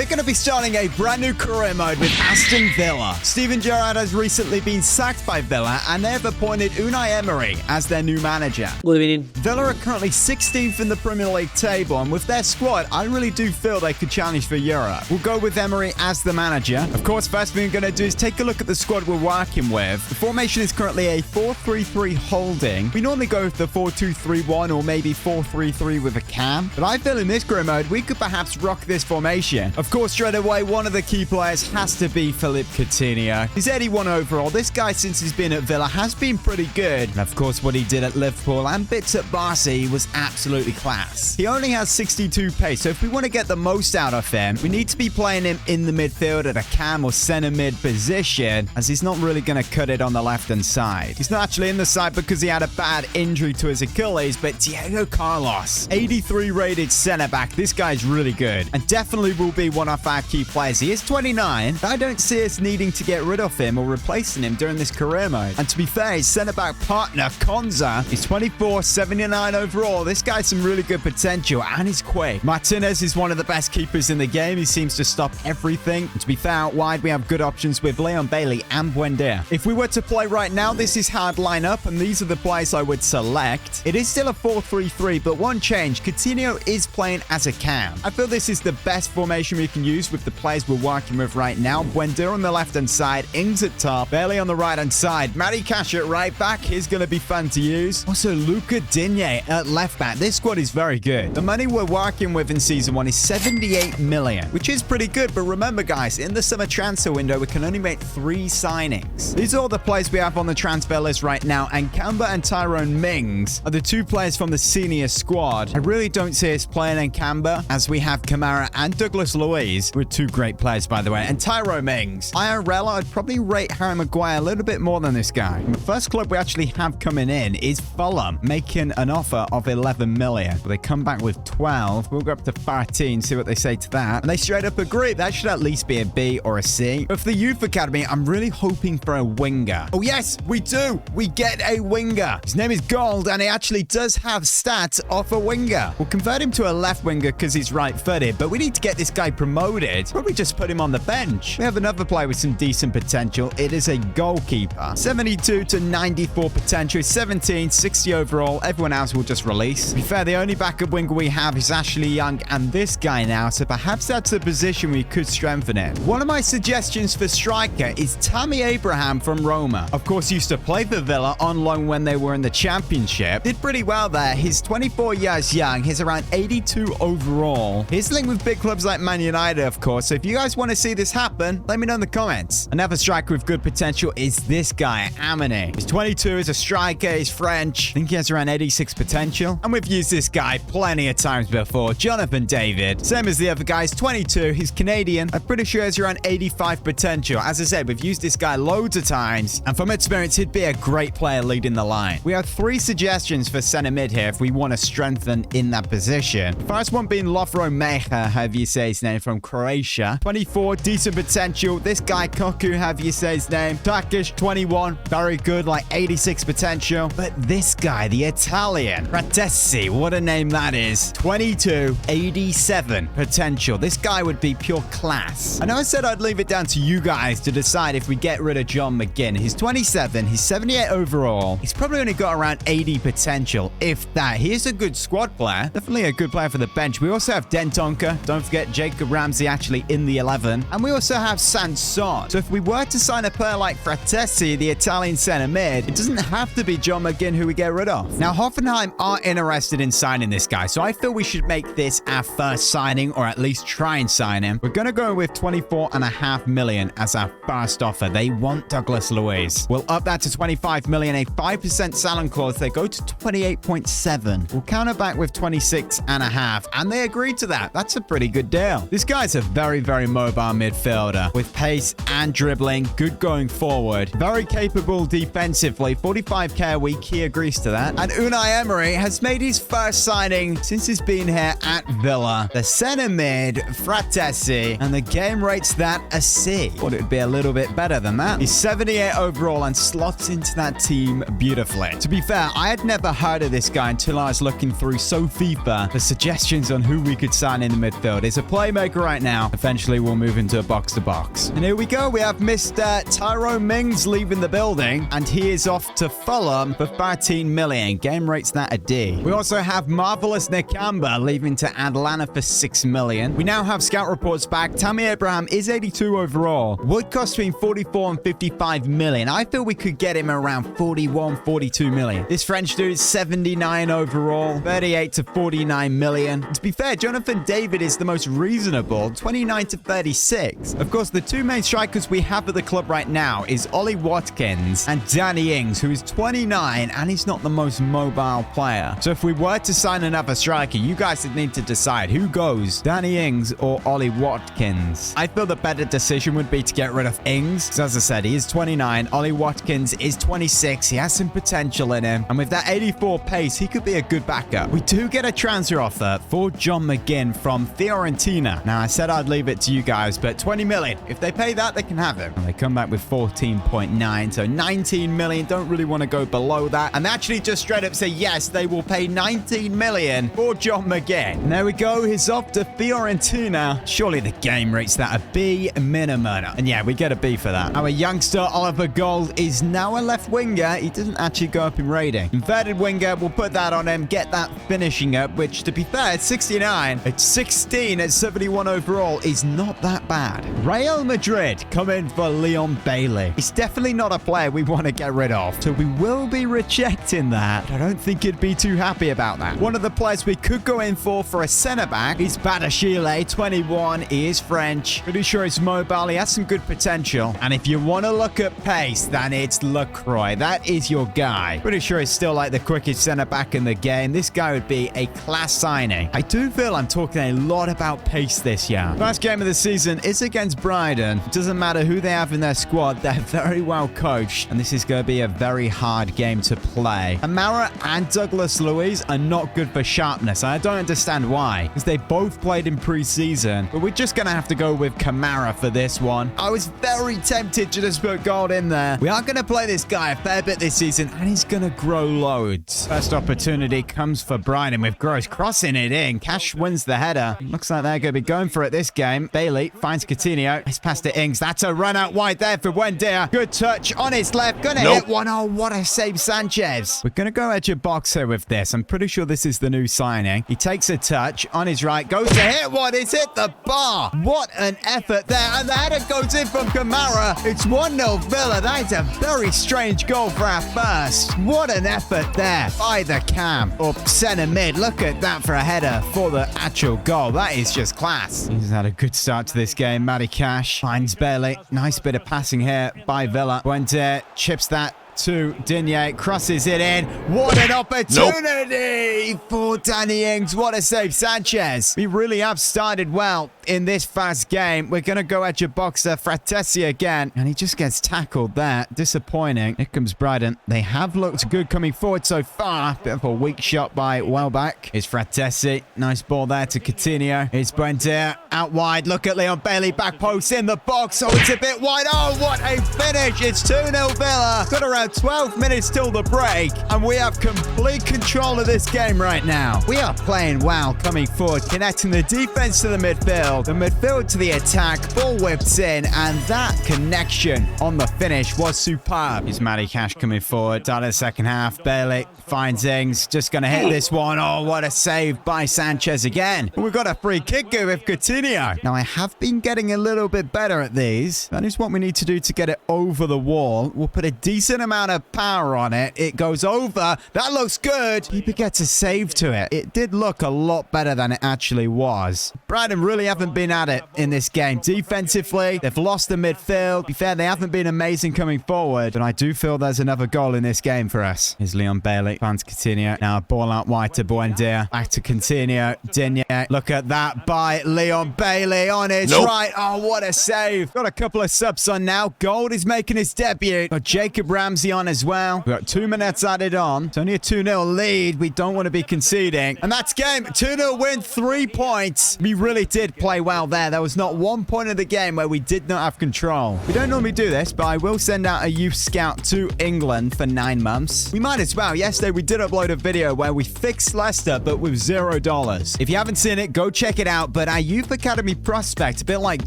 We're going to be starting a brand new career mode with Aston Villa. Steven Gerrard has recently been sacked by Villa, and they've appointed Unai Emery as their new manager. Good evening. Villa are currently 16th in the Premier League table, and with their squad, I really do feel they could challenge for Europe. We'll go with Emery as the manager. Of course, first thing we're going to do is take a look at the squad we're working with. The formation is currently a 4-3-3 holding. We normally go with the 4-2-3-1 or maybe 4-3-3 with a cam, but I feel in this career mode, we could perhaps rock this formation. Of course, straight away, one of the key players has to be Philippe Coutinho. He's 81 overall. This guy, since he's been at Villa, has been pretty good. And of course, what he did at Liverpool and bits at Barca was absolutely class. He only has 62 pace, so if we want to get the most out of him, we need to be playing him in the midfield at a cam or centre mid position, as he's not really going to cut it on the left-hand side. He's not actually in the side because he had a bad injury to his Achilles, but Diego Carlos, 83 rated centre-back. This guy's really good and definitely will be one of our key players. He is 29, but I don't see us needing to get rid of him or replacing him during this career mode. And to be fair, his centre-back partner, Konza, is 24, 79 overall. This guy's some really good potential and he's quick. Martinez is one of the best keepers in the game. He seems to stop everything. And to be fair, out wide, we have good options with Leon Bailey and Buendia. If we were to play right now, this is how I'd line up, and these are the players I would select. It is still a 4-3-3, but one change. Coutinho is playing as a cam. I feel this is the best formation we can use with the players we're working with right now. Buendia on the left-hand side, Ings at top, Bailey on the right-hand side, Matty Cash at right back. He's going to be fun to use. Also, Luca Digne at left back. This squad is very good. The money we're working with in Season 1 is 78 million, which is pretty good. But remember, guys, in the summer transfer window, we can only make 3 signings. These are all the players we have on the transfer list right now, and Kamba and Tyrone Mings are the 2 players from the senior squad. I really don't see us playing in Kamba, as we have Kamara and Douglas Luiz, who are 2 great players, by the way, and Tyrone Mings. IRL, I'd probably rate Harry Maguire a little bit more than this guy. And the first club we actually have coming in is Fulham, making an offer of 11 million. But they come back with 12. We'll go up to 13, see what they say to that. And they straight up agree. That should at least be a B or a C. But for the youth academy, I'm really hoping for a winger. Oh yes, we do. We get a winger. His name is Gold, and he actually does have stats of a winger. We'll convert him to a left winger because he's right-footed, but we need to get this guy promoted. Probably just put him on the bench. We have another player with some decent potential. It is a goalkeeper. 72 to 94 potential, 17, 60 overall. Everyone else will just release. To be fair, the only backup winger we have is Ashley Young and this guy now, so perhaps that's a position we could strengthen it. One of my suggestions for striker is Tammy Abraham from Roma. Of course, he used to play for Villa on loan when they were in the championship. Did pretty well there. He's 24 years young. He's around 82 overall. He's linked with big clubs like Man United, of course, so if you guys want to see this happen, let me know in the comments. Another striker with good potential is this guy, Amine. He's 22, he's a striker, he's French. I think he has around 86 potential. And we've used this guy plenty of times before. Jonathan David. Same as the other guys, 22. He's Canadian. I'm pretty sure he has around 85 potential. As I said, we've used this guy loads of times, and from experience, he'd be a great player leading the line. We have 3 suggestions for centre mid here if we want to strengthen in that position. The first one being Lovro Mecha, however you say his name, from Croatia. 24, decent potential. This guy, Koku, however you say his name. Turkish, 21, very good, like 86 potential. But this guy, the Italian, Fratesi, what a name that is. 22, 87 potential. This guy would be pure class. I know I said I'd leave it down to you guys to decide if we get rid of John McGinn. He's 27, he's 78 overall. He's probably only got around 80 potential, if that. He is a good squad player. Definitely a good player for the bench. We also have Dentonka. Don't forget Jacob Ramsey actually in the 11. And we also have Sanson. So if we were to sign a player like Fratesi, the Italian centre mid, it doesn't have to be John McGinn who we get rid of. Now, Hoffenheim are interested in signing this guy, so I feel we should make this our first signing, or at least try and sign him. We're going to go with 24.5 million as our first offer. They want Douglas Luiz. We'll up that to 25 million, a 5% salon clause. They go to 28.7. We'll counter back with 26.5, and they agreed to that. That's a pretty good deal. This guy's a very, very mobile midfielder with pace and dribbling, good going forward, very capable defensively, 45k a week. He agrees to that. And Unai Emery has made his first signing since he's been here at Villa. The centre mid, Fratesi, and the game rates that a C. Thought it would be a little bit better than that. He's 78 overall and slots into that team beautifully. To be fair, I had never heard of this guy until I was looking through FIFA for suggestions on who we could sign in the midfield. He's a playmaker striker right now. Eventually, we'll move into a box-to-box. And here we go. We have Mr. Tyrone Mings leaving the building, and he is off to Fulham for 13 million. Game rates that a D. We also have Marvelous Nakamba leaving to Atlanta for 6 million. We now have scout reports back. Tammy Abraham is 82 overall. Would cost between 44 and 55 million. I feel we could get him around 41, 42 million. This French dude is 79 overall, 38 to 49 million. To be fair, Jonathan David is the most reasonable, 29 to 36. Of course, the two main strikers we have at the club right now is Ollie Watkins and Danny Ings, who is 29, and he's not the most mobile player. So if we were to sign another striker, you guys would need to decide who goes, Danny Ings or Ollie Watkins. I feel the better decision would be to get rid of Ings, because as I said, he is 29. Ollie Watkins is 26. He has some potential in him, and with that 84 pace, he could be a good backup. We do get a transfer offer for John McGinn from Fiorentina. Now, I said I'd leave it to you guys, but 20 million. If they pay that, they can have him. And they come back with 14.9, so 19 million. Don't really want to go below that. And they actually just straight up say, yes, they will pay 19 million for John McGinn. And there we go. He's off to Fiorentina. Surely the game rates that a B minimum. And yeah, we get a B for that. Our youngster, Oliver Gold, is now a left winger. He doesn't actually go up in rating. Inverted winger, we'll put that on him, get that finishing up, which, to be fair, at 69, at 16, at 71 overall, is not that bad. Real Madrid come in for Leon Bailey. He's definitely not a player we want to get rid of, so we will be rejecting that. I don't think he'd be too happy about that. One of the players we could go in for a centre-back is Badashile, 21. He is French. Pretty sure he's mobile. He has some good potential. And if you want to look at pace, then it's Lacroix. That is your guy. Pretty sure he's still like the quickest centre-back in the game. This guy would be a class signing. I do feel I'm talking a lot about pace this year. First game of the season is against Brighton. It doesn't matter who they have in their squad. They're very well coached, and this is going to be a very hard game to play. Amara and Douglas Luiz are not good for sharpness. I don't understand why, because they both played in pre-season, but we're just going to have to go with Kamara for this one. I was very tempted to just put Gold in there. We are going to play this guy a fair bit this season, and he's going to grow loads. First opportunity comes for Brighton with Gross crossing it in. Cash wins the header. Looks like they're going to be going for it this game. Bailey finds Coutinho. He's passed to Ings. That's a run out wide there for Buendia. Good touch on his left. Gonna hit one. Oh, what a save, Sanchez. We're going to go edge of box here with this. I'm pretty sure this is the new signing. He takes a touch on his right. Goes to hit one. It's hit the bar. What an effort there. And the header goes in from Kamara. It's 1-0 Villa. That is a very strange goal for our first. What an effort there by the cam. Up centre mid. Look at that for a header for the actual goal. That is just class. He's had a good start to this game. Matty Cash finds Bailey. Nice bit of passing here by Villa. Buendia chips that to Digne, crosses it in. What an opportunity for Danny Ings. What a save, Sanchez. We really have started well in this fast game. We're going to go at your boxer, Fratesi again, and he just gets tackled there. Disappointing. Here comes Brighton. They have looked good coming forward so far. Bit of a weak shot by Welbeck. It's Fratesi. Nice ball there to Coutinho. It's Buendia out wide. Look at Leon Bailey, back post in the box. Oh, it's a bit wide. Oh, what a finish. It's 2-0 Villa. Got around 12 minutes till the break, and we have complete control of this game right now. We are playing well coming forward, connecting the defense to the midfield to the attack, ball whips in, and that connection on the finish was superb. Here's Matty Cash coming forward. Start of the second half. Bailey finds Ings, just going to hit this one. Oh, what a save by Sanchez again. We've got a free kick here with Coutinho. Now, I have been getting a little bit better at these. That is what we need to do to get it over the wall. We'll put a decent amount of power on it. It goes over. That looks good. Keeper gets a save to it. It did look a lot better than it actually was. Brighton really haven't been at it in this game. Defensively, they've lost the midfield. To be fair, they haven't been amazing coming forward, but I do feel there's another goal in this game for us. Here's Leon Bailey. Finds Coutinho. Now a ball out wide to Buendia. Back to Coutinho. Digne. Look at that by Leon Bailey on his right. Oh, what a save. Got a couple of subs on now. Gold is making his debut. Got Jacob Ramsey on as well. We've got 2 minutes added on. It's only a 2-0 lead. We don't want to be conceding. And that's game. 2-0 win, 3 points. We really did play play well there. There was not one point of the game where we did not have control. We don't normally do this, but I will send out a youth scout to England for 9 months. We might as well. Yesterday, we did upload a video where we fixed Leicester, but with $0. If you haven't seen it, go check it out. But our youth academy prospect, a bit like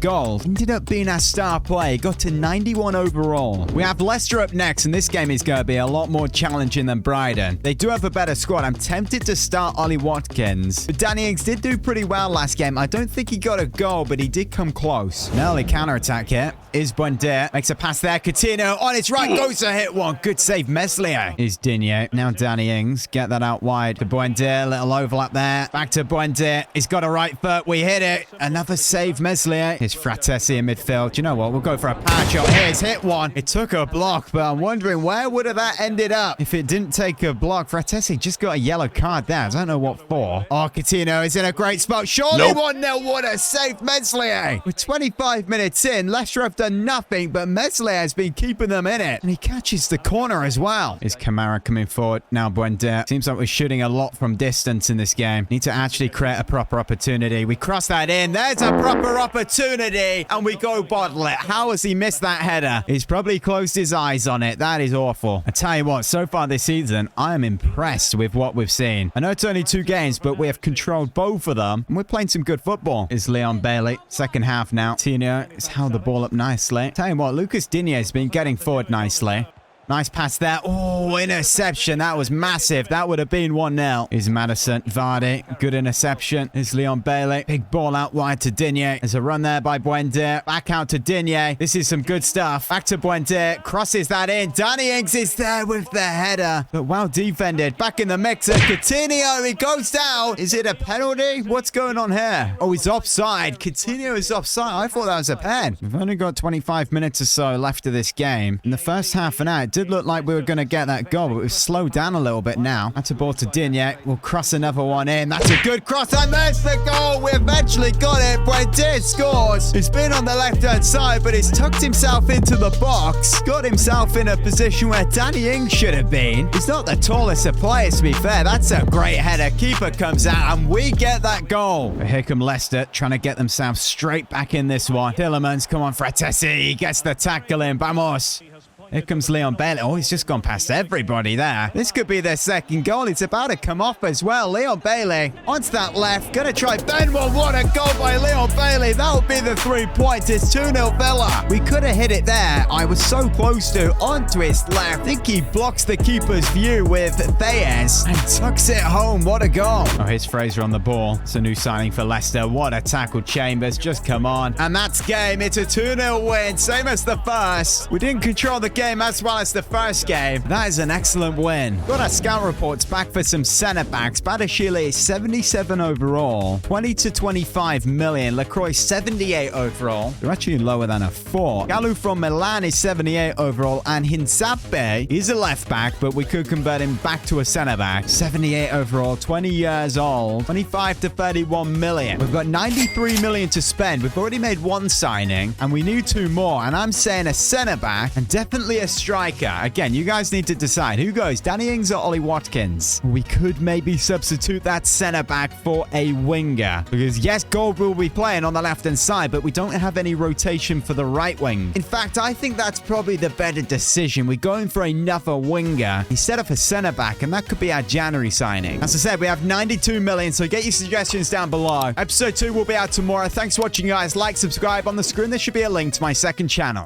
gold, ended up being our star player. Got to 91 overall. We have Leicester up next, and this game is going to be a lot more challenging than Brighton. They do have a better squad. I'm tempted to start Ollie Watkins. But Danny Ings did do pretty well last game. I don't think he got a goal, but he did come close. An early counter-attack here. Is Buendia. Makes a pass there. Coutinho on his right. Goes to hit one. Good save. Meslier. Is Digne. Now Danny Ings. Get that out wide to Buendia. Little overlap there. Back to Buendia. He's got a right foot. We hit it. Another save. Meslier. Here's Fratesi in midfield. Do you know what? We'll go for a power shot. Here's hit one. It took a block, but I'm wondering where would have that ended up if it didn't take a block. Fratesi just got a yellow card there. I don't know what for. Oh, Coutinho is in a great spot. Surely 1-0. What a save. Meslier. We're 25 minutes in. Leicester have done nothing, but Meslier has been keeping them in it. And he catches the corner as well. Is Kamara coming forward? Now Buendia. Seems like we're shooting a lot from distance in this game. Need to actually create a proper opportunity. We cross that in. There's a proper opportunity. And we go bottle it. How has he missed that header? He's probably closed his eyes on it. That is awful. I tell you what, so far this season, I am impressed with what we've seen. I know it's only 2 games, but we have controlled both of them. And we're playing some good football. Is Leon Bailey. Second half now. Tino has held the ball up nicely. Tell you what, Lucas Digne has been getting forward nicely. Nice pass there. Oh, interception. That was massive. That would have been 1-0. Is Madison. Vardy. Good interception. Is Leon Bailey. Big ball out wide to Digne. There's a run there by Buendia. Back out to Digne. This is some good stuff. Back to Buendia. Crosses that in. Danny Ings is there with the header. But well defended. Back in the mixer. Coutinho. He goes down. Is it a penalty? What's going on here? Oh, he's offside. Coutinho is offside. I thought that was a pen. We've only got 25 minutes or so left of this game. In the first half an hour, did look like we were going to get that goal, but we've slowed down a little bit now. That's a ball to Digne. We'll cross another one in. That's a good cross, and there's the goal. We eventually got it. Buendia scores. He's been on the left-hand side, but he's tucked himself into the box. Got himself in a position where Danny Ings should have been. He's not the tallest of players, to be fair. That's a great header. Keeper comes out, and we get that goal. But here come Leicester, trying to get themselves straight back in this one. Tillemans, come on, Fratesi. He gets the tackle in. Vamos. Here comes Leon Bailey. Oh, he's just gone past everybody there. This could be their second goal. It's about to come off as well. Leon Bailey onto that left. Gonna try Ben one. What a goal by Leon Bailey. That'll be the 3 points. It's 2-0 Villa. We could have hit it there. I was so close to. Onto his left. I think he blocks the keeper's view with Thayes and tucks it home. What a goal. Oh, here's Fraser on the ball. It's a new signing for Leicester. What a tackle. Chambers. Just come on. And that's game. It's a 2-0 win. Same as the first. We didn't control the game as well as the first game. That is an excellent win. Got our scout reports back for some centre-backs. Badashile is 77 overall. 20 to 25 million. Lacroix 78 overall. They're actually lower than a 4. Galu from Milan is 78 overall. And Hinsape is a left-back, but we could convert him back to a centre-back. 78 overall. 20 years old. 25 to 31 million. We've got 93 million to spend. We've already made 1 signing, and we need 2 more. And I'm saying a centre-back and definitely a striker. Again, you guys need to decide who goes, Danny Ings or Ollie Watkins. We could maybe substitute that centre-back for a winger, because yes, Gold will be playing on the left-hand side, but we don't have any rotation for the right wing. In fact, I think that's probably the better decision. We're going for another winger instead of a centre-back, and that could be our January signing. As I said, we have 92 million, so get your suggestions down below. Episode 2 will be out tomorrow. Thanks for watching, guys. Like, subscribe. On the screen, there should be a link to my second channel.